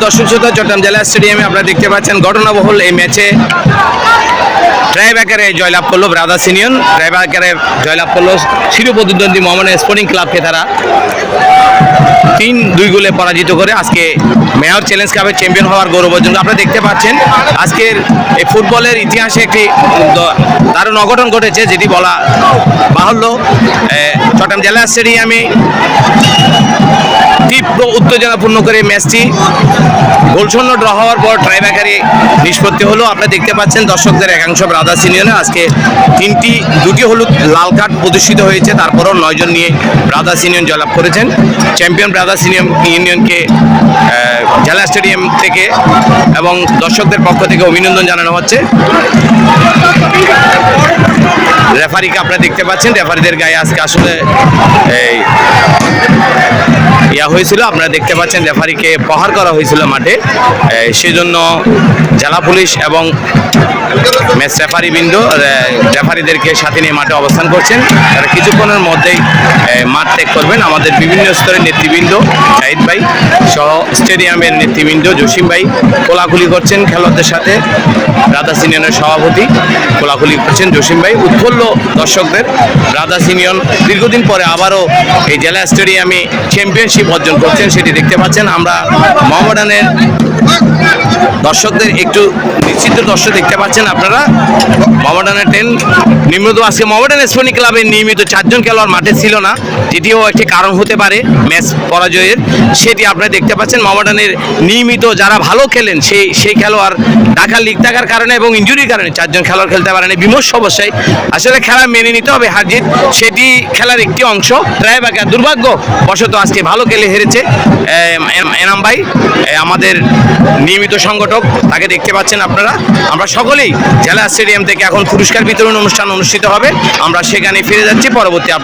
দর্শক শ্রোতা, চট্টগ্রাম জেলা স্টেডিয়ামে আপনারা দেখতে পাচ্ছেন ঘটনাবহুল এই ম্যাচে ট্রাইব আকারে জয়লাভ করলো ব্রাদার্স ইউনিয়ন। ট্রাইব আকারে জয়লাভ করলো চিরপ্রতিদ্বন্দ্বী মোহামেডান স্পোর্টিং ক্লাবকে তারা 3-2 গোলে পরাজিত করে আজকে মেয়র চ্যালেঞ্জ কাপের চ্যাম্পিয়ন হওয়ার গৌরব অর্জন। আপনারা দেখতে পাচ্ছেন আজকের এই ফুটবলের ইতিহাসে একটি দারুণ অঘটন ঘটেছে, যেটি বলা বাহুল্য। চট্টগ্রাম জেলা স্টেডিয়ামে তীব্র উত্তেজনাপূর্ণ করে ম্যাচটি গোলশূন্য ড্র হওয়ার পর ট্রাইব আকারে নিষ্পত্তি হলো। আপনারা দেখতে পাচ্ছেন দর্শকদের একাংশ ব্রাদার্স ইউনিয়নে আজকে দুটি হলুদ লাল কার্ড প্রদর্শিত হয়েছে, তারপরও 9 জন নিয়ে ব্রাদার্স ইউনিয়ন জয়লাভ করেছেন। চ্যাম্পিয়ন ব্রাদার্স ইউনিয়নকে জেলা স্টেডিয়াম থেকে এবং দর্শকদের পক্ষ থেকে অভিনন্দন জানানো হচ্ছে। রেফারিকে আপনারা দেখতে পাচ্ছেন, রেফারিদের গায়ে আজকে আসলে এই হয়েছিল। আপনারা দেখতে পাচ্ছেন রেফারিকে প্রহার করা হয়েছিল মাঠে, সেজন্য জেলা পুলিশ এবং ম্যাচ রেফারিবৃন্দ রেফারিদেরকে সাথে নিয়ে মাঠে অবস্থান করছেন। তারা কিছুক্ষণের মধ্যেই মাঠ ত্যাগ করবেন। আমাদের বিভিন্ন স্তরের নেতৃবৃন্দ জাহিদ ভাই সহ স্টেডিয়ামের নেতৃবৃন্দ জসিম ভাই কোলাকুলি করছেন খেলোয়াড়দের সাথে। ব্রাদার্স ইউনিয়নের সভাপতি কোলাকুলি করছেন জসিম ভাই। উৎফুল্ল দর্শকদের ব্রাদার্স ইউনিয়ন দীর্ঘদিন পরে আবারও এই জেলা স্টেডিয়ামে চ্যাম্পিয়নশিপ অর্জন করছেন, সেটি দেখতে পাচ্ছেন। আমরা মোহামেডানের দর্শকদের একটু নিশ্চিত দর্শক দেখতে পাচ্ছেন আপনারা। মোহামেডানের নিয়মিত আজকে মোহামেডান স্পোর্টিং ক্লাবের নিয়মিত 4 জন খেলোয়াড় মাঠে ছিল না, যেটিও একটি কারণ হতে পারে ম্যাচ পরাজয়ের, সেটি আপনারা দেখতে পাচ্ছেন। মোহামেডানের নিয়মিত যারা ভালো খেলেন সেই খেলোয়াড় ঢাকা লিগ থাকার কারণে এবং ইনজুরির কারণে 4 জন খেলোয়াড় খেলতে পারেন। বিমর্ষ অবস্থায় আসলে খেলা মেনে নিতে হবে, হার জিত সেটি খেলার একটি অংশ। ট্রাইব আকার দুর্ভাগ্যবশত আজকে ভালো খেলে হেরেছে এনাম ভাই, আমাদের নিয়মিত সংগঠক, তাকে দেখতে পাচ্ছেন আপনারা। আমরা সকলেই জেলা স্টেডিয়াম থেকে এখন পুরস্কার বিতরণ অনুষ্ঠান অনুষ্ঠিত হবে, আমরা সেখানে ফিরে যাচ্ছি পরবর্তী আপনার